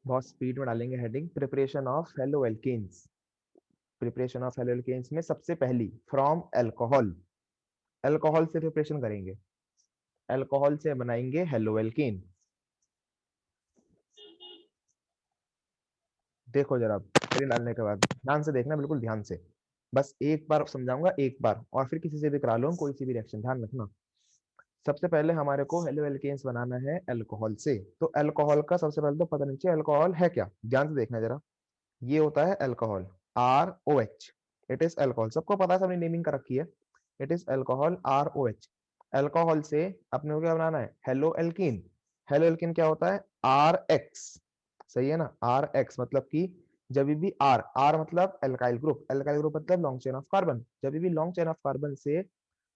बहुत स्पीड में डालेंगे heading, preparation of halo alkanes. Preparation of halo alkanes में सबसे पहली फ्रॉम अल्कोहल, अल्कोहल से प्रिपरेशन करेंगे, अल्कोहल से बनाएंगे हेलो एल्केन। देखो जरा हेडिंग डालने के बाद ध्यान से देखना, बिल्कुल ध्यान से, बस एक बार समझाऊंगा एक बार, और फिर किसी से भी करा लो कोई सी भी रिएक्शन, ध्यान रखना। सबसे पहले हमारे को हेलो एल्केन्स बनाना है अल्कोहल से, तो अल्कोहल का सबसे पहले तो पता नहीं चाहिए अल्कोहल है क्या, ध्यान से देखना जरा। ये होता है alcohol, ROH, it is alcohol, सबको पता है, सबने नेमिंग कर रखी है। It is alcohol ROH। Alcohol से अपने को क्या बनाना है, हेलो एल्कीन। हेलो एल्कीन क्या होता है, RX, सही है ना, RX मतलब कि जब भी आर आर मतलब एल्काइल ग्रुप, एल्काइल ग्रुप मतलब लॉन्ग चेन ऑफ कार्बन, जब भी लॉन्ग चेन ऑफ कार्बन से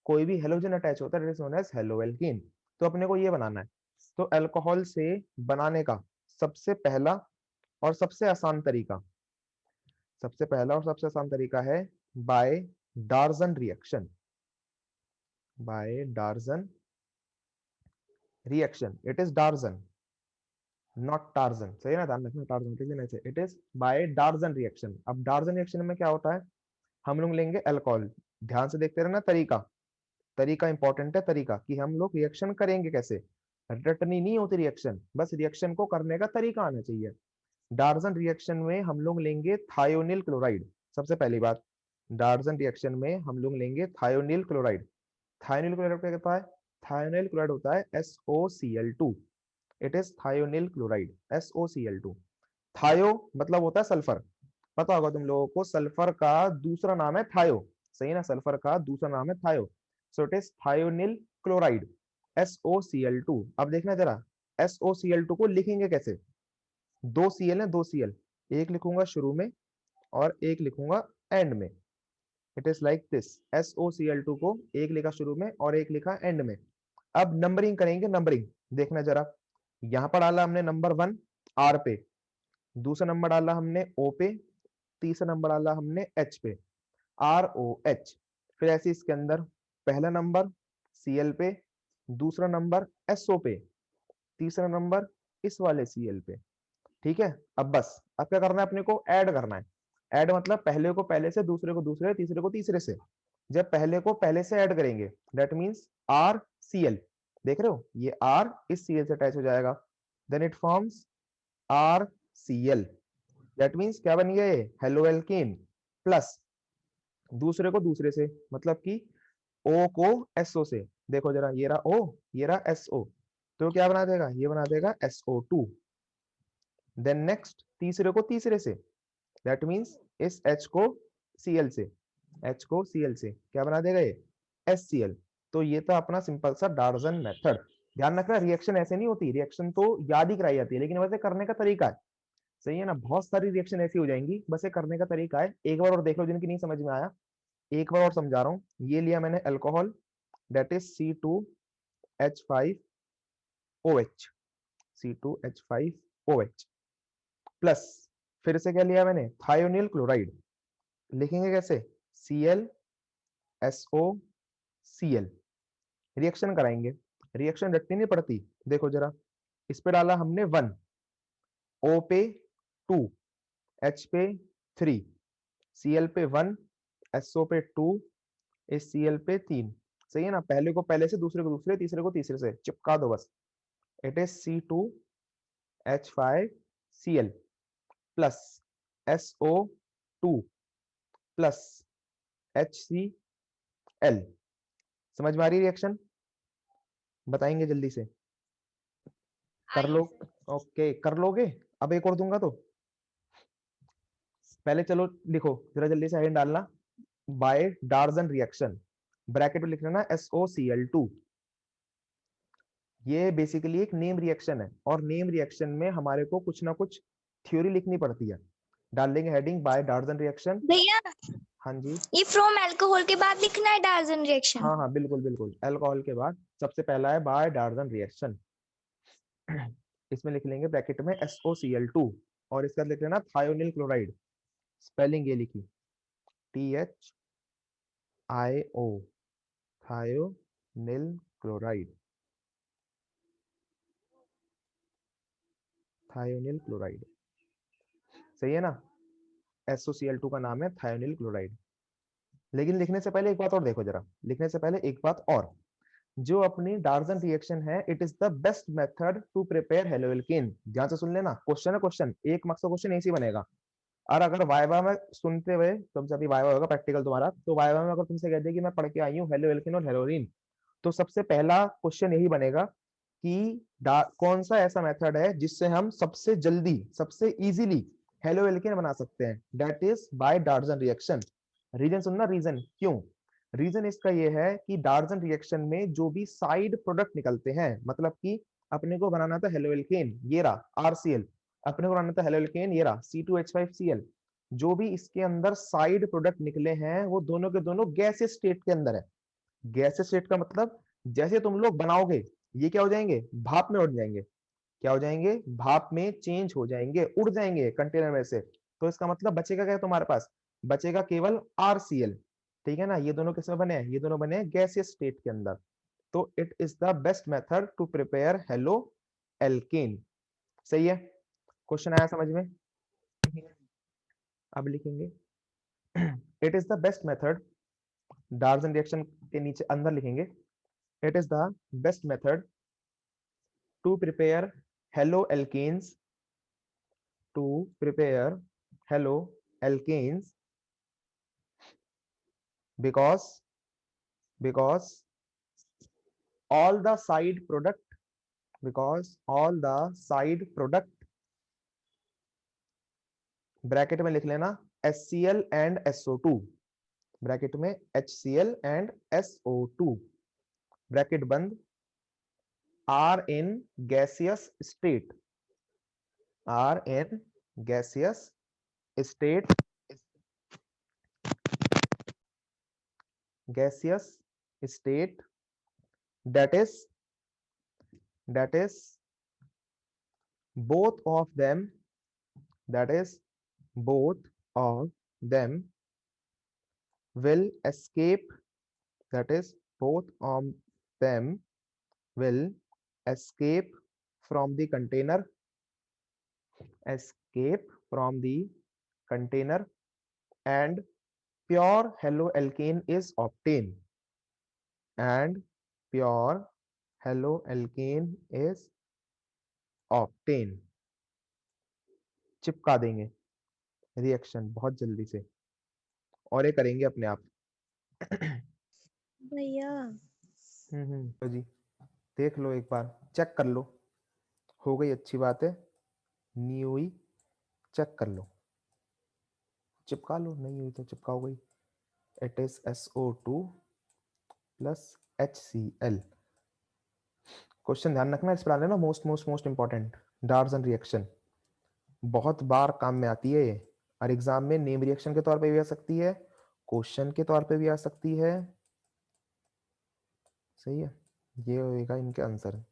कोई भी हेलोजन अटैच होता है it is known as halo alkene. तो अपने को ये बनाना है, तो अल्कोहल से बनाने का सबसे पहला और सबसे आसान तरीका, सबसे पहला और सबसे आसान तरीका है by Darzens reaction, by Darzens reaction, it is Darzens not Tarzan, सही है ना, ध्यान रखना, टार्जन ठीक है ना, it is by Darzens reaction. अब डार्जन रिएक्शन में क्या होता है, हम लोग लेंगे अल्कोहल, ध्यान से देखते रहना, तरीका, तरीका इंपॉर्टेंट है, तरीका कि हम लोग रिएक्शन करेंगे कैसे, रटनी नहीं होती रिएक्शन, बस रिएक्शन को करने का तरीका आना चाहिए। डार्जन रिएक्शन में हम लोग लेंगे थायोनिल क्लोराइड, सबसे पहली बात, डार्जन रिएक्शन में हम लोग लेंगे थायोनिल क्लोराइड। थायोनिल क्लोराइड क्या कहता है, थायोनिल क्लोराइड होता है SOCl2, it is thionyl chloride SOCl2। थायो मतलब होता है सल्फर, पता होगा तुम लोगों को, सल्फर का दूसरा नाम है थायो, सही है ना, सल्फर का दूसरा नाम है थायो, so it is thionyl chloride SOCl2। अब देखना जरा SOCl2 को लिखेंगे कैसे, दो Cl है, दो Cl, एक लिखूंगा शुरू में और एक लिखूंगा एंड में, it is like this, SOCl2 को एक लिखा शुरू में और एक लिखा एंड में। अब नंबरिंग करेंगे, नंबरिंग देखना जरा, यहां पर डाला हमने नंबर 1 R पे, दूसरा नंबर डाला हमने O पे, तीसरा नंबर डाला हमने H पे, ROH। फिर ऐसे इसके अंदर पहला नंबर Cl पे, दूसरा नंबर SO पे, तीसरा नंबर इस वाले Cl पे, ठीक है। अब बस अब क्या करना है, अपने को ऐड करना है, ऐड मतलब पहले को पहले से, दूसरे को दूसरे, तीसरे को तीसरे से। जब पहले को पहले से ऐड करेंगे दैट मींस RCl, देख रहे हो ये R इस Cl से अटैच हो जाएगा, then it forms RCl, that means क्या बन गया ये, हेलो एल्केन, प्लस दूसरे को दूसरे से मतलब कि O को SO से, देखो जरा ये रहा O, ये रहा SO, तो क्या बना देगा, ये बना देगा SO2। देन नेक्स्ट तीसरे को तीसरे से, दैट मींस इस H को Cl से, H को Cl से क्या बना देगा ये, HCl। तो ये था अपना सिंपल सा डार्जन मेथड। ध्यान रखना रिएक्शन ऐसे नहीं होती, रिएक्शन तो याद ही कराई जाती है, लेकिन वैसे करने का तरीका है, सही है ना, बहुत सारी रिएक्शन ऐसी हो जाएंगी, बस ये करने का तरीका है। एक बार और देख लो जिनकी नहीं समझ में आया, एक बार और समझा रहा हूँ। ये लिया मैंने alcohol, that is C2H5OH, C2H5OH plus, फिर से क्या लिया मैंने, थायोनिल क्लोराइड, लिखेंगे कैसे, ClSOCl, रिएक्शन कराएंगे, रिएक्शन रटनी नहीं पड़ती, देखो जरा, इस पे डाला हमने 1, O पे 2, H पे 3, Cl पे 1, SO पे 2, इस Cl पे 3, सही है ना, पहले को पहले से, दूसरे को दूसरे, तीसरे को तीसरे से चिपका दो बस, it is C2H5Cl plus SO2 plus HCl। समझ में आ रही रिएक्शन, बताएंगे जल्दी से, कर आई लो, सर। ओके कर लोगे। अब एक और दूंगा तो पहले चलो लिखो जरा जल्दी से हेडिंग डालना, बाय डार्जन रिएक्शन, ब्रैकेट में लिख लेना SOCl2। ये बेसिकली एक नेम रिएक्शन है, और नेम रिएक्शन में हमारे को कुछ ना कुछ थ्योरी लिखनी पड़ती है, डाल देंगे हेडिंग बाय डार्जन रिएक्शन। भैया, हाँ जी, ये फ्रॉम अल्कोहल के बाद लिखना है डार्जन रिएक्शन। हाँ हाँ बिल्कुल बिल्कुल, अल्कोहल के बाद सबसे पहला है बाय डार्जन रिएक्शन, इसमें लिख लेंगे ब्रैकेट में SOCl2, और इसका लिख लेना थायोनिल क्लोराइड, स्पेलिंग ये लिखी THIO, thionyl chloride, thionyl chloride. सही है ना। SOCl2 का नाम है थायोनिल क्लोराइड। लेकिन लिखने से पहले एक बात और देखो जरा, लिखने से पहले एक बात और, जो अपनी डार्जन रिएक्शन है, it is the best method to prepare haloalkane. ध्यान से सुन लेना, क्वेश्चन है क्वेश्चन, एक मार्क्स का क्वेश्चन ऐसे ही बनेगा। और अगर वाइवा में सुनते हुए तुमसे अभी वाइवा होगा प्रैक्टिकल तुम्हारा, तो वाइवा में अगर तुमसे कह दे कि मैं पढ़ के आई हूँ हेलोएल्केन और हेलोरीन, तो सबसे पहला क्वेश्चन यही बनेगा कि कौन सा ऐसा मेथड है जिससे हम सबसे जल्दी सबसे इजीली हेलोएल्केन बना सकते हैं, that is by Darzens reaction. Reason सुनना, रीजन क्यों, रीजन इसका ये है कि डार्जन रिएक्शन में जो भी साइड प्रोडक्ट निकलते हैं, मतलब कि अपने को बनाना था हेलोएल्केन, ये रहा RCl, अपने को बनाना था हेलोएल्केन, ये रहा C2H5Cl, जो भी इसके अंदर साइड प्रोडक्ट निकले हैं वो दोनों के दोनों गैसियस स्टेट के अंदर है। गैसियस स्टेट का मतलब जैसे तुम लोग बनाओगे ये क्या हो जाएंगे, भाप में उड़ जाएंगे, क्या हो जाएंगे, भाप में चेंज हो जाएंगे, उड़ जाएंगे कंटेनर में से। तो इसका मतलब बचेगा क्या तुम्हारे पास, बचेगा केवल RCl। ठीक है ना, ये दोनों किसमें बने हैं, ये दोनों बने हैं गैसियस स्टेट के अंदर। तो it is the best method to prepare halo alkane. सही है, क्वेश्चन आया समझ में। अब लिखेंगे it is the best method, Darzens reaction के नीचे अंदर लिखेंगे, it is the best method to prepare haloalkanes, to prepare haloalkanes because all the side product, because all the side product, bracket में लिख लेना HCl and SO2, ब्रैकेट में HCl and SO2, bracket बंद, are in gaseous state, are in gaseous state, gaseous state, that is both of them, that is both of them will escape, that is both of them will escape from the container, escape from the container, and pure haloalkane is obtained, and pure haloalkane is obtained। चिपका देंगे reaction बहुत जल्दी से, और ये करेंगे अपने आप। भैया तो जी देख लो एक बार, चेक कर लो, हो गई अच्छी बात है, नहीं हुई चेक कर लो, चिपका लो, नहीं हुई तो चिपका हो गई। It is SO2 plus HCl। Question ध्यान रखना, इस पर आ लेना, most most most important, डार्जन reaction बहुत बार काम में आती है ये, और एग्जाम में नेम रिएक्शन के तौर पे भी आ सकती है, क्वेश्चन के तौर पे भी आ सकती है। सही है, ये होगा इनके आंसर,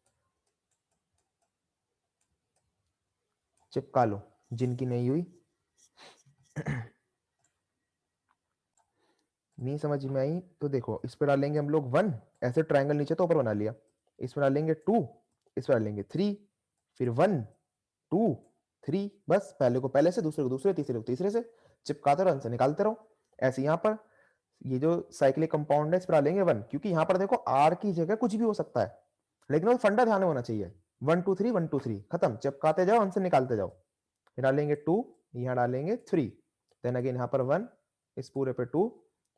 चिपका लो जिनकी नहीं हुई। नहीं समझ में आई तो देखो, इस पर डालेंगे हम लोग 1, ऐसे ट्रायंगल नीचे तो ऊपर बना लिया, इस पर डालेंगे 2, इस पर डालेंगे 3, फिर 1 2 3, बस पहले को पहले से, दूसरे को दूसरे, तीसरे को तीसरे से, चिपकाते रहो, आंसर निकालते रहो। ऐसे यहाँ पर ये जो साइक्लिक कंपाउंड है इस पर डालेंगे 1, क्योंकि यहाँ पर देखो R की जगह कुछ भी हो सकता है, लेकिन वो फंडा ध्यान में होना चाहिए, 1 2 3 1 2 3 खत्म, चिपकाते जाओ आंसर निकालते जाओ। फिर डालेंगे 2, यहाँ डालेंगे 3, देन अगेन यहाँ पर 1, इस पूरे पे 2,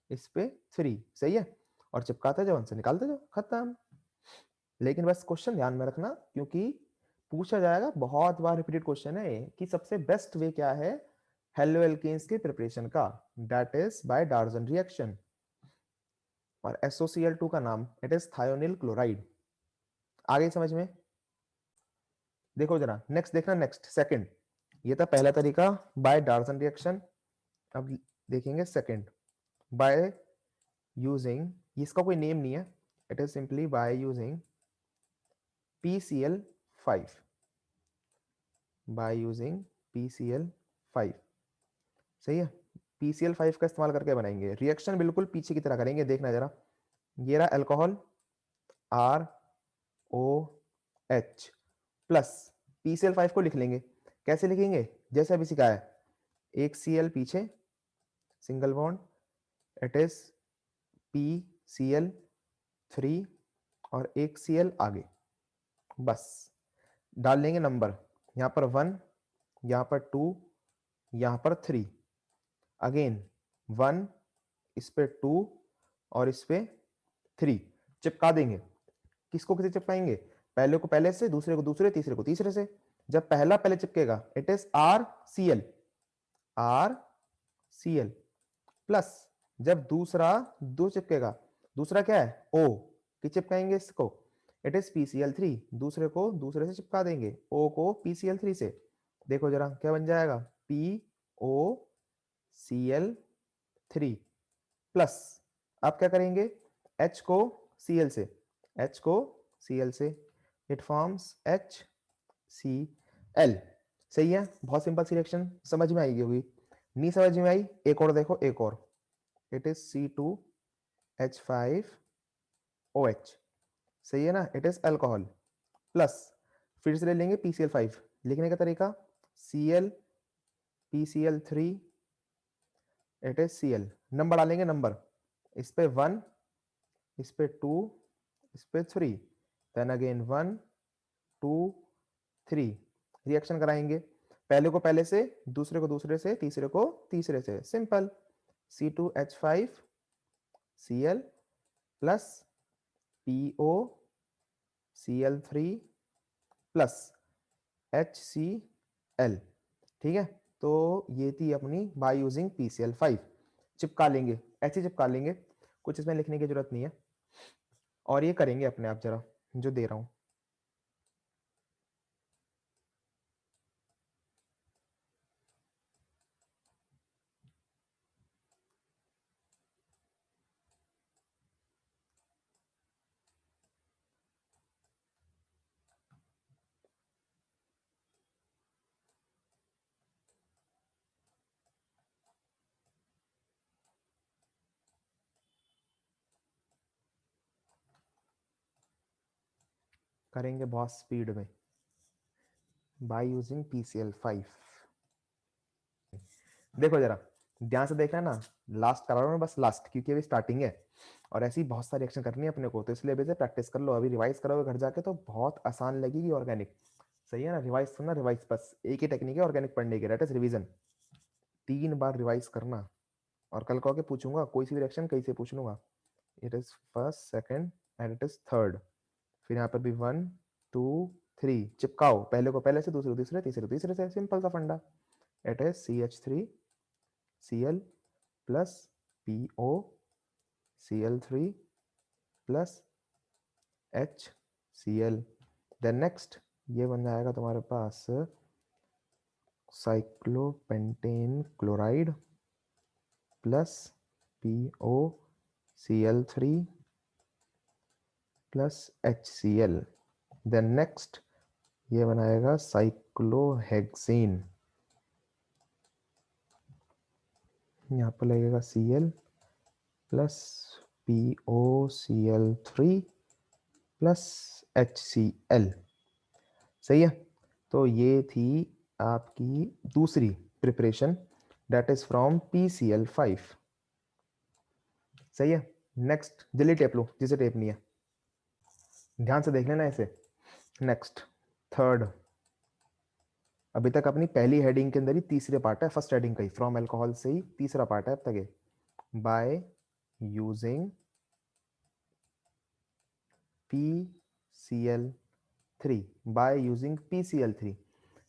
इस पे 3, सही है, और चिपकाते जाओ आंसर निकालते जाओ, खत्म। लेकिन बस क्वेश्चन ध्यान में रखना, क्योंकि पूछा जाएगा, बहुत बार रिपीटेड क्वेश्चन है कि सबसे बेस्ट वे क्या है हेलोएल्केन्स के प्रिपरेशन का, that is by Darzens reaction. और SOCl2 का नाम इट इज थायोनिल क्लोराइड। आगे समझ में, देखो जरा नेक्स्ट देखना, नेक्स्ट सेकंड, ये था पहला तरीका बाय डार्जन रिएक्शन। अब देखेंगे सेकंड, बाय यूजिंग, इसका कोई नेम नहीं है, it is simply by using PCl5, by using PCl5। सही है, PCl5 का इस्तेमाल करके बनाएंगे, रिएक्शन बिल्कुल पीछे की तरह करेंगे, देखना जरा, ये रहा अल्कोहल ROH प्लस PCl5 को लिख लेंगे, कैसे लिखेंगे, जैसे अभी सिखाया है, एक Cl पीछे single bond, it is PCl3 और एक Cl आगे, बस डाल देंगे नंबर, यहाँ पर 1, यहाँ पर 2, यहाँ पर 3, अगेन 1, इस पे 2 और इस पे 3, चिपका देंगे। किसको किसे चिपकाएंगे? पहले को पहले से, दूसरे को दूसरे, तीसरे को तीसरे से। जब पहला पहले चिपकेगा इट इज RCl, RCl प्लस जब दूसरा दो चिपकेगा, दूसरा क्या है O, कि चिपकाएंगे इसको, इट इज PCl3, दूसरे को दूसरे से चिपका देंगे, O को PCl3 से। देखो जरा क्या बन जाएगा, POCl3 प्लस अब क्या करेंगे, H को Cl से, H को Cl से, इट फॉर्म्स HCl। सही है, बहुत सिंपल सी रिएक्शन, समझ में आएगी होगी। नहीं समझ में आई, एक और देखो, एक और, इट इज C2H5OH, सही है ना, इट इज अल्कोहल प्लस, फिर से ले लेंगे PCl5, लिखने का तरीका Cl PCl3, it is Cl, number डालेंगे, नंबर इस पे 1, इस पे 2, इस पे 3, देन अगेन 1 2 3, रिएक्शन कराएंगे, पहले को पहले से, दूसरे को दूसरे से, तीसरे को तीसरे से, simple, C2H5Cl plus POCl3 plus HCl। ठीक है, तो ये थी अपनी बाय यूजिंग PCl5। चिपका लेंगे, ऐसे चिपका लेंगे, कुछ इसमें लिखने की जरूरत नहीं है, और ये करेंगे अपने आप, जरा जो दे रहा हूं। करेंगे बहुत स्पीड में बाय यूजिंग PCl5। देखो जरा ध्यान से देखना ना, लास्ट करा रहा हूं मैं, बस लास्ट, क्योंकि अभी स्टार्टिंग है और ऐसी बहुत सारी एक्शन करनी है अपने को, तो इसलिए अभी से प्रैक्टिस कर लो, अभी रिवाइज करोगे घर जाके तो बहुत आसान लगेगी ऑर्गेनिक। सही है ना, रिवाइज करना, रिवाइज, बस एक ही टेक्निक है ऑर्गेनिक पढ़ने की, that is revision. 3 bar revise करना, और कल को आके पूछूंगा कोई सी भी रिएक्शन कैसे पूछ लूंगा, it is first, second and it is third, फिर यहाँ पर भी 1 2 3, चिपकाओ, पहले को पहले से, दूसरे को दूसरे, तीसरे को तीसरे से, सिंपल सा फंडा, it is CH3Cl plus POCl3 plus HCl, then next ये बन जाएगा तुम्हारे पास cyclopentane chloride plus POCl3 plus HCl, then next ये बनाएगा साइक्लोहेक्सेन, यहाँ पर लगेगा Cl plus POCl3 plus HCl। सही है, तो ये थी आपकी दूसरी preparation, that is from PCl5। सही है, नेक्स्ट जल्दी टेप लो जिसे टेप नहीं है, ध्यान से देख लेना इसे। नेक्स्ट थर्ड, अभी तक अपनी पहली हेडिंग के अंदर ही तीसरे पार्ट है, फर्स्ट हेडिंग का ही, फ्रॉम अल्कोहल से ही तीसरा पार्ट है अब तक, by using PCl3, by using PCl3,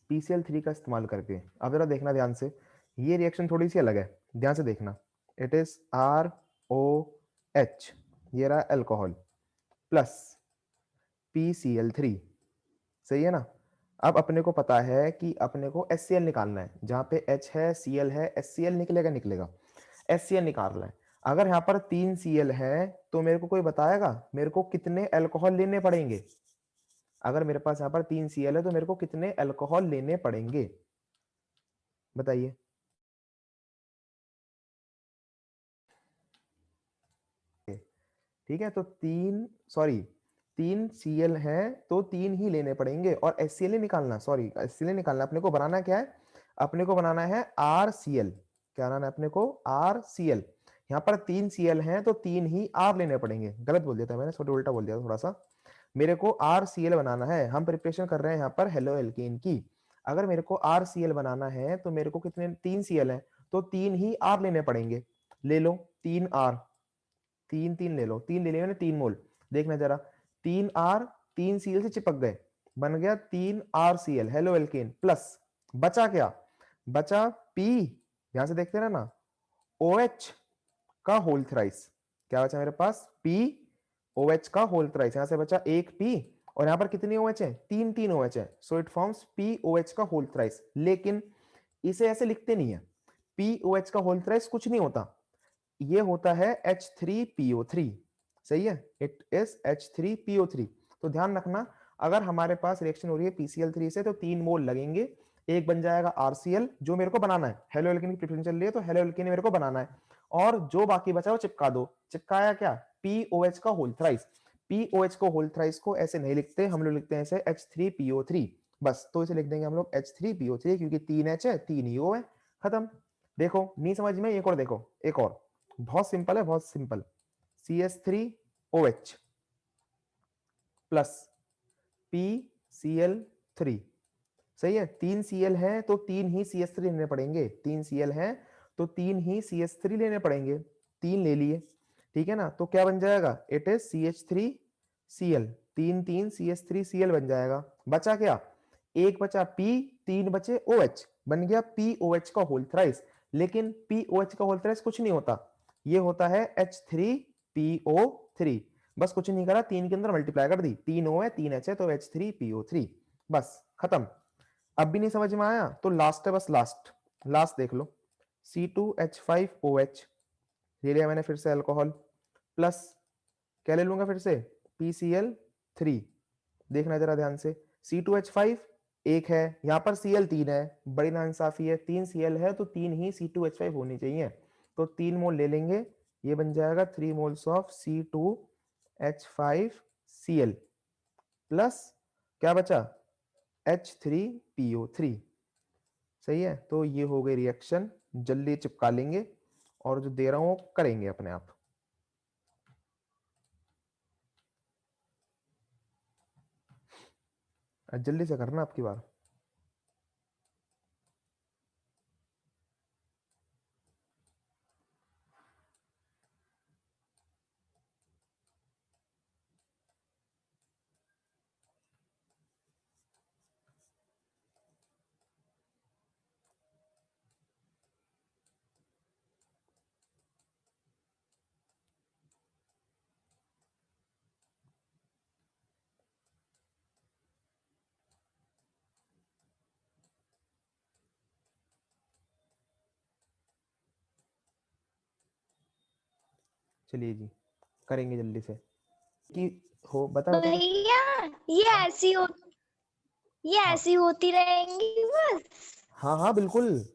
PCl3 का इस्तेमाल करके। अब जरा देखना ध्यान से, ये रिएक्शन थोड़ी सी अलग है, ध्यान से देखना, इट इज ROH, ये रहा अल्कोहल प्लस PCl3, सही है ना। अब अपने को पता है कि अपने को HCl निकालना है, जहां पे H है Cl है, HCl निकलेगा निकलेगा, HCl निकालना है। अगर यहाँ पर 3 Cl है तो मेरे को कोई बताएगा मेरे को कितने अल्कोहल लेने पड़ेंगे, अगर मेरे पास यहाँ पर 3 Cl है तो मेरे को कितने अल्कोहल लेने पड़ेंगे, बताइए। ठीक है, तो 3 Cl है तो 3 ही लेने पड़ेंगे, और HCl निकालना, सॉरी HCl निकालना, अपने को बनाना क्या है, अपने को बनाना है RCl। क्या बनाना है अपने को? RCl। यहाँ पर 3 Cl हैं तो 3 ही R लेने पड़ेंगे। गलत बोल दिया था मैंने, थोड़ा उल्टा बोल दिया था थोड़ा सा। मेरे को RCl बनाना है, हम प्रिपरेशन कर रहे हैं यहाँ पर हेलो एल्केन की। अगर मेरे को RCl बनाना है तो मेरे को कितने, 3 Cl है तो 3 ही R लेने पड़ेंगे। ले लो 3 R, 3 3 ले लो, 3 ले लिया मैंने, 3 मोल। देखना जरा, 3 R 3 Cl से चिपक गए, बन गया 3 RCl हेलो एल्केन। प्लस बचा क्या? बचा P, यहां से देखते रहना, OH का होल थ्राइस। क्या बचा मेरे पास? P OH का होल थ्राइस। यहां से बचा एक P, और यहां पर कितनी OH है? 3 3 OH है, सो इट फॉर्म्स POH का होल थ्राइस। लेकिन इसे ऐसे लिखते नहीं है, POH का होल थ्राइस कुछ नहीं होता, ये होता है H3PO3। सही है, इट इज H3PO3। तो ध्यान रखना, अगर हमारे पास रिएक्शन हो रही है PCl3 से तो 3 मोल लगेंगे, एक बन जाएगा RCl जो मेरे को बनाना है, हेलो एल्केन की प्रिपरेशन चल रही है तो हेलो एल्केन मेरे को बनाना है, और जो बाकी बचा वो चिपका दो। चिपकाया क्या? POH का होल थ्राइस। POH को होल थ्राइस को ऐसे नहीं लिखते, हम लोग लिखते हैं ऐसे H3PO3 बस। तो इसे लिख देंगे हम लोग H3PO3, क्योंकि 3 H है 3 ही O है, खत्म। देखो नहीं समझ में, एक और देखो, एक और बहुत सिंपल है, बहुत सिंपल। CH3OH plus PCl3। सही है, 3 Cl है तो 3 ही CH3 लेने पड़ेंगे, 3 Cl है तो 3 ही CH3 लेने पड़ेंगे, 3 ले लिए, ठीक है ना। तो क्या बन जाएगा? इट इज CH3Cl, 3 3 CH3Cl बन जाएगा। बचा क्या? एक बचा P, 3 बचे OH, बन गया POH का होल थ्राइस। लेकिन POH का होल थ्राइस कुछ नहीं होता, ये होता है H3PO3। बस कुछ नहीं करा, 3 के अंदर मल्टीप्लाई कर दी, 3 O है 3 H है तो H3PO3, बस खत्म। अब भी नहीं समझ में आया तो लास्ट है, बस लास्ट, लास्ट देख लो। C2H5OH ले लिया मैंने फिर से अल्कोहल, प्लस क्या ले लूंगा फिर से? PCl3। देखना जरा ध्यान से, C2H5 एक है, यहाँ पर Cl 3 है, बड़ी नाइंसाफी है, 3 Cl है तो 3 ही C2H5 होनी चाहिए, तो 3 मोल ले लेंगे, ये बन जाएगा 3 मोल्स ऑफ C2H5Cl प्लस क्या बचा? H3PO3। सही है, तो ये हो गई रिएक्शन, जल्दी चिपका लेंगे, और जो दे रहा हूं करेंगे अपने आप। जल्दी से करना आपकी बार। चलिए जी, करेंगे जल्दी से कि हो, बता बता। भैया ये हाँ ऐसी हो ये हाँ ऐसी होती रहेंगी बस? हाँ हाँ बिल्कुल,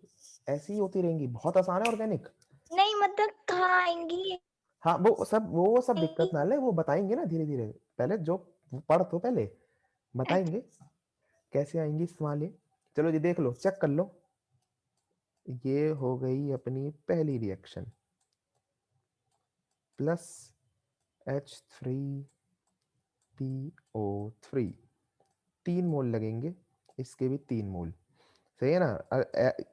ऐसी ही होती रहेंगी, बहुत आसान है, ऑर्गेनिक। नहीं मतलब कहाँ आएंगी? हाँ वो सब दिक्कत ना ले, वो बताएंगे ना धीरे धीरे, पहले जो पढ़ तो पहले बताएंगे कैसे आएंगी संभाले। चलो जी देख लो, चेक कर लो, ये हो गई अपनी पहली रिएक्शन, प्लस H3PO3, 3 मोल लगेंगे, इसके भी 3 मोल। सही है ना।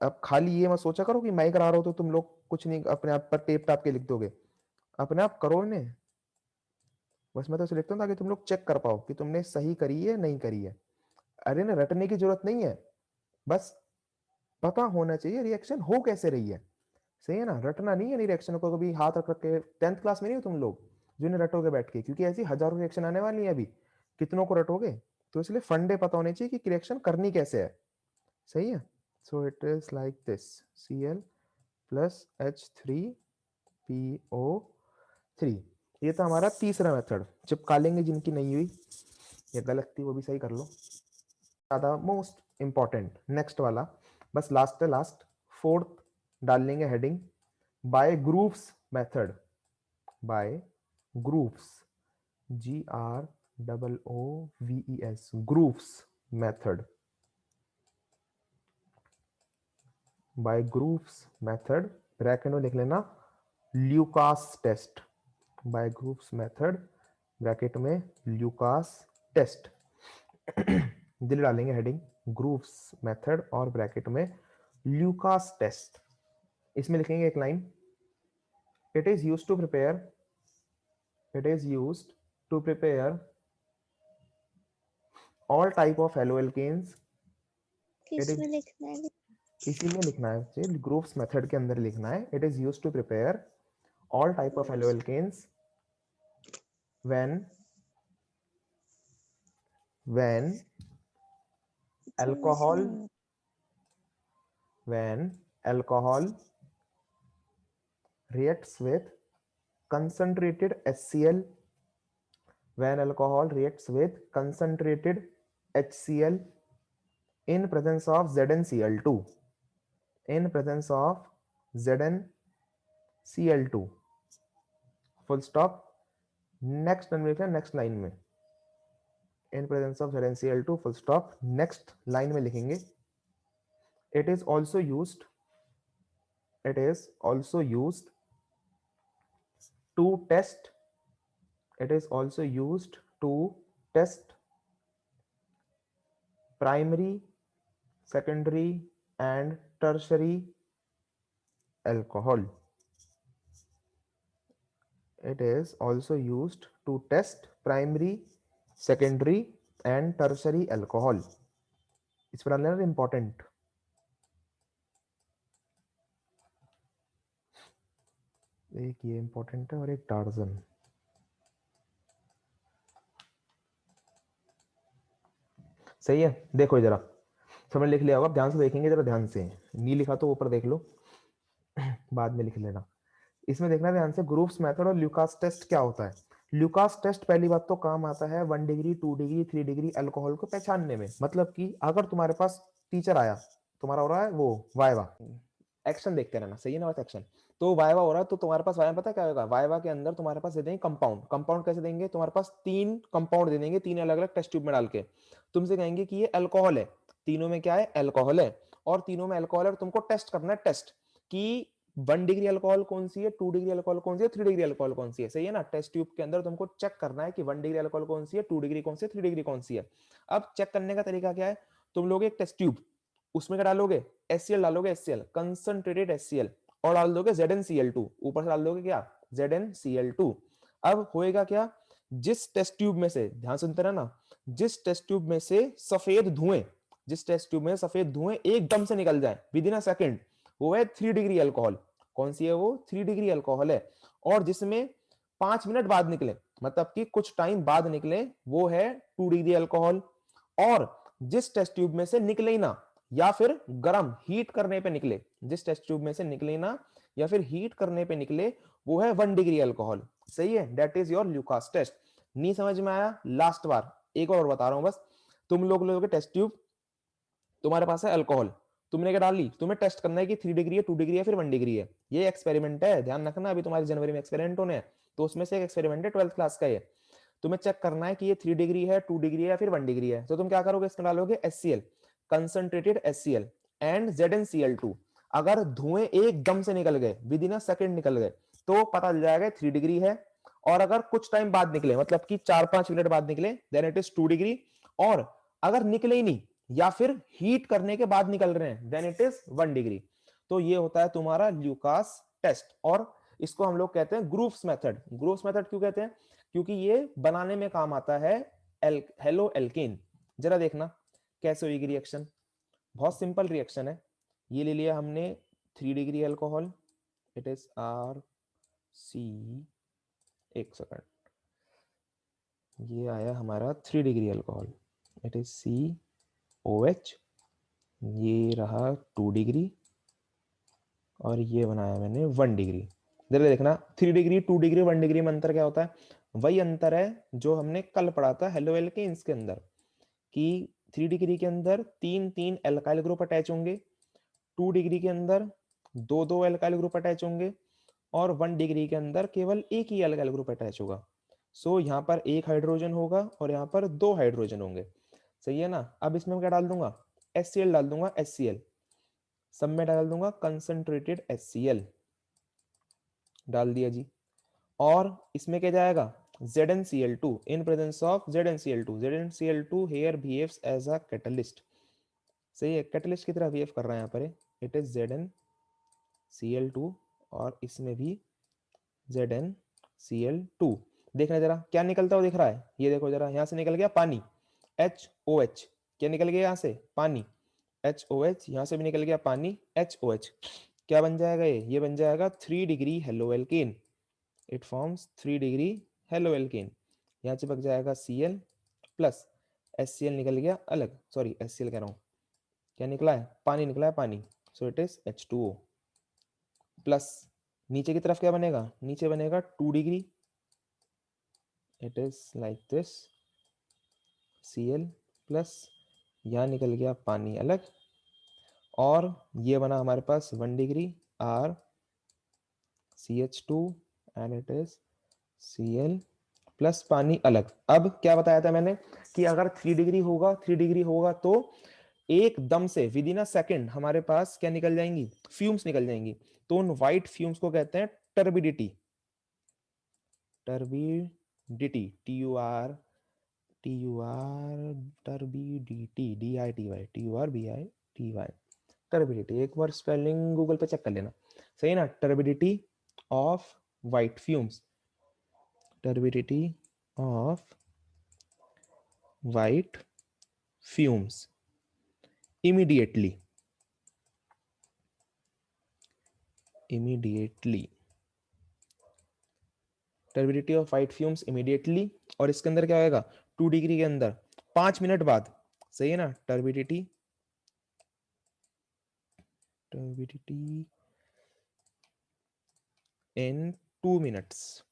अब खाली ये मत सोचा करो कि मैं करा रहा हूं तो तुम लोग कुछ नहीं अपने आप पर टेप टाप के लिख दोगे, अपने आप करो इन्हें। बस मैं तो इसे लिखता हूँ ताकि तुम लोग चेक कर पाओ कि तुमने सही करी है नहीं करी है। अरे ना, रटने की जरूरत नहीं है, बस पता होना चाहिए रिएक्शन हो कैसे रही है। सही है ना, रटना नहीं है रिएक्शन को, कभी हाथ रख रख के 10th क्लास में नहीं हो तुम लोग जो इन्हें रटोगे बैठ के, क्योंकि ऐसी हजारों रिएक्शन आने वाली है अभी, कितनों को रटोगे। तो इसलिए फंडे पता होने चाहिए कि रिएक्शन करनी कैसे है। सही है, so it is like this, Cl plus H3PO3। ये तो हमारा तीसरा मेथड, चिपका लेंगे जिनकी नहीं हुई, ये गलत थी वो भी सही कर लो। ज्यादा मोस्ट इंपॉर्टेंट नेक्स्ट वाला, बस लास्ट है लास्ट, फोर्थ डाल लेंगे heading, by groups method, by groups, GROOVES, groups method. By groups method, bracket में लिख लेना Lucas test, by groups method bracket में ल्यूकास टेस्ट। दिल डालेंगे हेडिंग ग्रुप्स मेथड और ब्रैकेट में ल्यूकास टेस्ट। इसमें लिखेंगे एक line, it is used to prepare, it is used to prepare all type of haloalkanes, it is किसमें लिखना है? इसी में लिखना है, ग्रुप्स मेथड के अंदर लिखना है, it is used to prepare all type of haloalkanes when alcohol reacts with concentrated HCl, when alcohol reacts with concentrated HCl in presence of ZnCl2, in presence of ZnCl2, full stop। Next next line में in presence of ZnCl2 full stop। Next line में लिखेंगे it is also used to test, it is also used to test primary, secondary and tertiary alcohol, it is also used to test primary, secondary and tertiary alcohol। इस पर डालना important, एक ये important है और एक टार्जन। सही है, देखो जरा समझ लिख लिया होगा, ध्यान से देखेंगे जरा, ध्यान से, नहीं लिखा तो ऊपर देख लो, बाद में लिख लेना। इसमें देखना ध्यान से, ग्रुप्स मेथड और ल्यूकास टेस्ट क्या होता है। ल्यूकास टेस्ट पहली बात तो काम आता है 1 डिग्री 2 डिग्री 3 डिग्री अल्कोहल को पहचानने में। मतलब कि अगर तुम्हारे पास टीचर आया, तुम्हारा हो रहा है वो वाइवा, एक्शन देखते रहना, सही है ना, बस एक्शन। तो वाइवा हो रहा है तो तुम्हारे पास वाइवा पता क्या होगा, वाइवा के अंदर तुम्हारे पास दे देंगे कंपाउंड। कंपाउंड कैसे देंगे, तुम्हारे पास 3 कंपाउंड दे देंगे, 3 अलग अलग टेस्ट ट्यूब में डाल के, तुमसे कहेंगे कि ये अल्कोहल है, तीनों में क्या है, अल्कोहल है, और तीनों में अल्कोहल है, और तुमको टेस्ट करना है, टेस्ट कि 1 डिग्री अल्कोहल कौन सी है, 2 डिग्री अल्कोहल कौन सी है, 3 डिग्री अल्कोहल कौन सी है, सही है ना। टेस्ट ट्यूब के अंदर तुमको चेक करना है कि 1 डिग्री अल्कोहल कौन सी है, 2 डिग्री कौन सी है, 3 डिग्री कौन सी है। अब चेक करने का तरीका क्या है, तुम लोग एक टेस्ट ट्यूब, उसमें क्या डालोगे, HCl डालोगे, HCl कंसंट्रेटेड HCl, और डाल दोगे ZnCl2, ऊपर से डाल दोगे क्या, ZnCl2। अब होएगा क्या, जिस टेस्ट ट्यूब में से, ध्यान सुनते रहना, जिस टेस्ट ट्यूब में से सफेद धुएं, जिस टेस्ट ट्यूब में सफेद धुएं एकदम से निकल जाए विद इन अ सेकंड, वो है 3 डिग्री अल्कोहल। कौन सी है वो, 3 डिग्री अल्कोहल है। और जिसमें 5 मिनट बाद निकले, मतलब कि कुछ टाइम बाद निकले, वो है 2 डिग्री अल्कोहल। और जिस टेस्ट ट्यूब में से निकले ही ना, या फिर गर्म हीट करने पे निकले, जिस टेस्ट ट्यूब में से निकले ना या फिर हीट करने पे निकले, वो है 1 डिग्री अल्कोहल। सही है, that is your Lucas test. नहीं समझ में आया, लास्ट बार एक और बता रहा हूं बस। तुम लोग टेस्ट ट्यूब, तुम्हारे पास है अल्कोहल, तुमने क्या डाली, तुम्हें टेस्ट करना है कि 3 डिग्री है, 2 डिग्री है, फिर 1 डिग्री है। ये एक्सपेरिमेंट है, ध्यान रखना, अभी तुम्हारे जनवरी में एक्सपेरिमेंट होने हैं, तो उसमें से एक एक्सपेरिमेंट है 12th क्लास का। ये तुम्हें चेक करना है कि ये 3 डिग्री है, 2 डिग्री है या फिर 1 डिग्री है। तो तुम क्या करोगे, इसमें डालोगे HCl concentrated HCl and ZnCl2। अगर धुएं एकदम से निकल गए, विद इन अ सेकंड निकल गए, तो पता चल जाएगा 3 डिग्री है। और अगर कुछ टाइम बाद निकले, मतलब कि 4-5 मिनट बाद निकले, देन इट इज 2 डिग्री। और अगर निकले ही नहीं या फिर हीट करने के बाद निकल रहे हैं, देन इट इज 1 डिग्री। तो ये होता है तुम्हारा ल्यूकास टेस्ट, और इसको हम लोग कहते हैं ग्रुप्स मेथड। ग्रुप्स मेथड क्यों कहते हैं, क्योंकि ये बनाने में काम आता है हेलो एल्केन। जरा देखना कैसे होगी रिएक्शन, बहुत सिंपल रिएक्शन है। ये ले लिया हमने 3 degree alcohol, it is R C, एक सेकंड, ये आया हमारा 3 degree alcohol, it is COH, ये रहा 2 डिग्री, और ये बनाया मैंने 1 डिग्री। जरा देखना 3 डिग्री 2 डिग्री 1 डिग्री में अंतर क्या होता है, वही अंतर है जो हमने कल पढ़ा था हेलो एल्केन्स के अंदर, कि 3 डिग्री के अंदर 3 एल्काइल ग्रुप अटैच होंगे, 2 डिग्री के अंदर 2 एल्काइल ग्रुप अटैच होंगे, और 1 डिग्री के अंदर केवल एक ही एल्काइल ग्रुप अटैच होगा। सो यहाँ पर एक हाइड्रोजन होगा और यहाँ पर 2 हाइड्रोजन होंगे, सही है ना। अब इसमें क्या डाल दूंगा, HCl डाल दूंगा, HCl, सब में डाल दूंगा कंसंट्रेटेड HCl, डाल दिया जी। और इसमें क्या जाएगा, ZnCl2 in presence of ZnCl2, ZnCl2 here behaves as a catalyst, सही है, कैटलिस्ट की तरह बिहेव कर रहा है यहाँ पर, इट इज ZnCl2 और इसमें भी ZnCl2। देखना जरा क्या निकलता हुआ दिख रहा है, ये देखो जरा, यहाँ से निकल गया पानी HOH, क्या निकल गया यहाँ से, पानी HOH, यहाँ से भी निकल गया पानी HOH, क्या बन जाएगा ये बन जाएगा 3 degree halo alkane, it forms 3 degree halo alkane. यहाँ चिपक जाएगा Cl प्लस HCl निकल गया अलग, सॉरी HCl कह रहा हूँ, क्या निकला है, पानी निकला है, पानी, so it is H2O plus नीचे की तरफ क्या बनेगा, नीचे बनेगा 2 degree, it is like this Cl plus यहाँ निकल गया पानी अलग, और ये बना हमारे पास 1 degree R CH2 and it is Cl plus पानी अलग। अब क्या बताया था मैंने कि अगर 3 डिग्री होगा तो एकदम से विद इन अ सेकेंड हमारे पास क्या निकल जाएंगी, फ्यूम्स निकल जाएंगी। तो उन व्हाइट फ्यूम्स को कहते हैं turbidity, turbidity turbidity DITY turbidity, एक बार स्पेलिंग गूगल पे चेक कर लेना, सही है ना, turbidity of white fumes, turbidity of white fumes immediately turbidity of white fumes immediately, और इसके अंदर क्या होगा 2 डिग्री के अंदर 5 मिनट बाद, सही है ना, टर्बिडिटी इन 2 मिनट्स,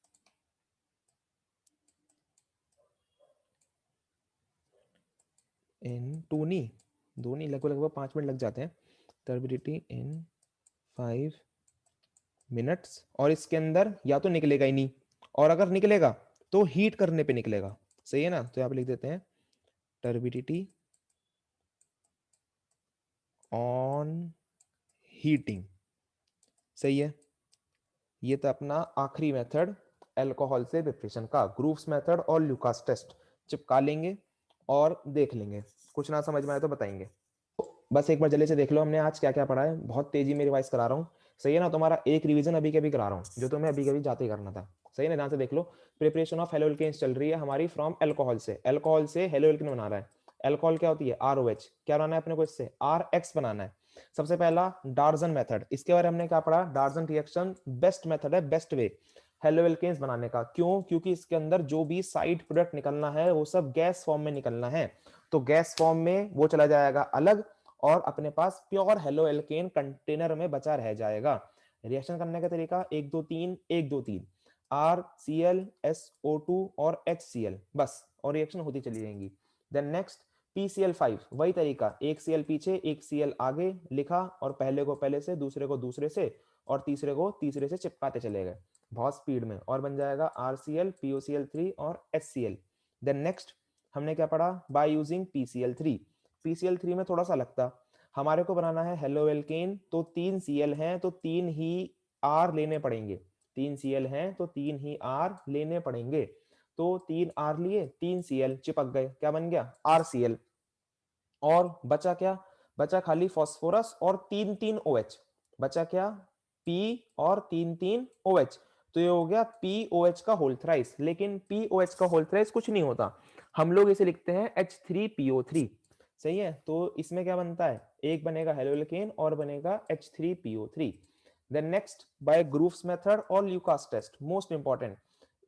इन 2 नहीं, 2 नहीं, लगभग 5 मिनट लग जाते हैं, टर्बिडिटी इन 5 मिनट्स, और इसके अंदर या तो निकलेगा ही नहीं, और अगर निकलेगा तो हीट करने पे निकलेगा, सही है ना, तो यहाँ पे लिख देते हैं टर्बिडिटी ऑन हीटिंग, सही है। ये तो अपना आखिरी मेथड अल्कोहल से प्रिपरेशन का, ग्रूव्स मेथड और ल्यूकास टेस्ट चिपका लेंगे और देख लेंगे, कुछ ना समझ में आए तो बताएंगे। बस एक बार जल्दी से देख लो हमने आज क्या क्या पढ़ा है, बहुत तेजी में रिवाइज करा रहा हूँ, सही है ना, तुम्हारा एक रिवीजन अभी कभी करा रहा हूँ जो तुम्हें अभी कभी जाते ही करना था, सही है ना, ध्यान से देख लो। प्रिपरेशन ऑफ हेलो एल्केन्स चल रही है हमारी फ्रॉम अल्कोहल से हेलो एल्केन बना रहा है। अल्कोहल क्या होती है, ROH, क्या बनाना है अपने को, इससे RX बनाना है। सबसे पहला डार्जन मेथड, इसके बारे में हमने क्या पढ़ा, डार्जन रिएक्शन बेस्ट मेथड है, बेस्ट वे हेलो एल्केन्स बनाने का, क्यों, क्योंकि इसके अंदर जो भी साइड प्रोडक्ट निकलना है वो सब गैस फॉर्म में निकलना है, तो गैस फॉर्म में वो चला जाएगा अलग, और अपने पास प्योर हेलो एल्केन कंटेनर में बचा रह जाएगा। रिएक्शन करने का तरीका 1 2 3 1 2 3 RCl SO2 और HCl, बस, और रिएक्शन होती चली जाएंगी। देन नेक्स्ट PCl5, वही तरीका, एक Cl पीछे एक Cl आगे लिखा, और पहले को पहले से, दूसरे को दूसरे से, और तीसरे को तीसरे से चिपकाते चले गए बहुत स्पीड में, और बन जाएगा RCl POCl3 और HCl। देन नेक्स्ट हमने क्या पढ़ा, बाय यूजिंग PCl3 में थोड़ा सा लगता, हमारे को बनाना है हेलो एल्केन, तो 3 Cl हैं तो 3 ही R लेने पड़ेंगे, 3 Cl हैं तो 3 ही R लेने पड़ेंगे, तो 3 R लिए, 3 Cl चिपक गए, क्या बन गया RCl, और बचा क्या, बचा खाली फास्फोरस और 3 3 OH, बचा क्या P और 3 3 OH, तो ये हो गया POH का होल थ्राइस, लेकिन POH का होल थ्राइस कुछ नहीं होता, हम लोग इसे लिखते हैं H3PO3, सही है, तो इसमें क्या बनता है, एक बनेगा हेलो एल्केन और बनेगा H3PO3। Then next by Grooves method और ल्यूकास टेस्ट, मोस्ट इंपॉर्टेंट,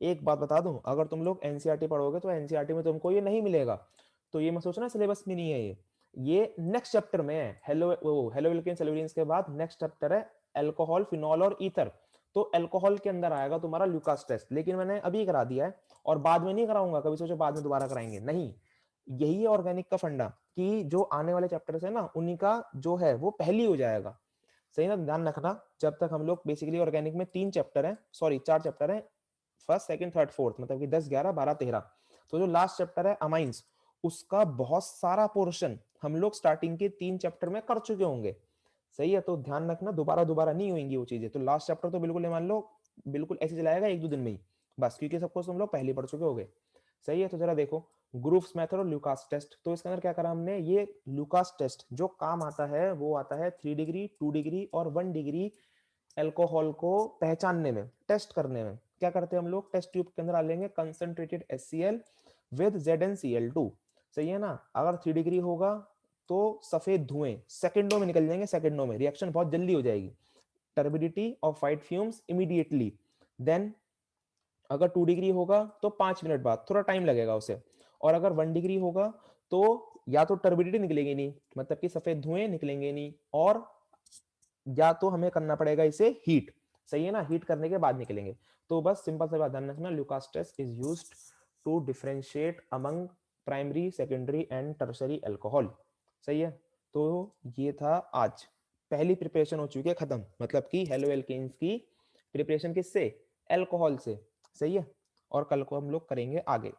एक बात बता दूं, अगर तुम लोग एनसीईआरटी पढ़ोगे तो एनसीईआरटी में तुमको ये नहीं मिलेगा, तो ये मत सोचना सिलेबस में नहीं है, ये नेक्स्ट चैप्टर में है, हेलो एल्केन सेल्यूरिन्स के बाद नेक्स्ट चैप्टर है अल्कोहल फिनॉल और ईथर, तो अल्कोहल के अंदर आएगा तुम्हारा ल्यूकास टेस्ट, लेकिन मैंने अभी करा दिया है और बाद में नहीं कराऊंगा, कभी सोचो बाद में दोबारा कराएंगे, नहीं, यही है ऑर्गेनिक का फंडा कि जो आने वाले चैप्टर्स है ना उन्हीं का जो है वो पहली हो जाएगा, सही ना, ध्यान रखना, जब तक हम लोग बेसिकली ऑर्गेनिक में 3 चैप्टर है, सॉरी 4 चैप्टर है, फर्स्ट सेकंड थर्ड फोर्थ, मतलब कि 10 11 12 13, तो जो लास्ट चैप्टर है अमाइंस, उसका बहुत सारा पोर्शन हम लोग स्टार्टिंग के 3 चैप्टर में कर चुके होंगे, सही है, तो ध्यान रखना दोबारा दोबारा नहीं होंगी वो चीजें। तो लास्ट चैप्टर तो बिल्कुल ये मान लो बिल्कुल ऐसे चलाएगा 1-2 दिन में ही बस, क्योंकि सबको तुम लोग पहले पढ़ चुके होगे। सही है, तो जरा देखो ग्रुप्स मेथड और लुकास टेस्ट। तो इसके अंदर क्या करा हमने, ये लुकास टेस्ट जो काम आता है वो आता है 3 डिग्री 2 डिग्री और 1 डिग्री अल्कोहल को पहचानने में, टेस्ट करने में। क्या करते हैं हम लोग, टेस्ट ट्यूब के अंदर डालेंगे कंसंट्रेटेड HCl विद ZnCl2। सही है ना, अगर 3 डिग्री होगा तो सफेद धुएं सेकंडों में निकल जाएंगे, सेकंडों में, रिएक्शन बहुत जल्दी हो जाएगी, turbidity of white fumes immediately. Then अगर 2 डिग्री होगा तो 5 मिनट बाद, थोड़ा टाइम लगेगा उसे। और अगर 1 डिग्री होगा तो या तो टर्बिडिटी निकलेगी नहीं, मतलब कि सफेद धुएं निकलेंगे नहीं, और या तो हमें करना पड़ेगा इसे हीट। सही है ना, हीट करने के बाद निकलेंगे। तो बस सिंपल सी बात ध्यान रखना, Lucas test is used to differentiate among primary secondary and tertiary alcohol. सही है, तो ये था आज पहली प्रिपरेशन हो चुकी है खत्म, मतलब कि हेलो एल्केन्स की प्रिपरेशन किससे, अल्कोहल से। सही है, और कल को हम लोग करेंगे आगे।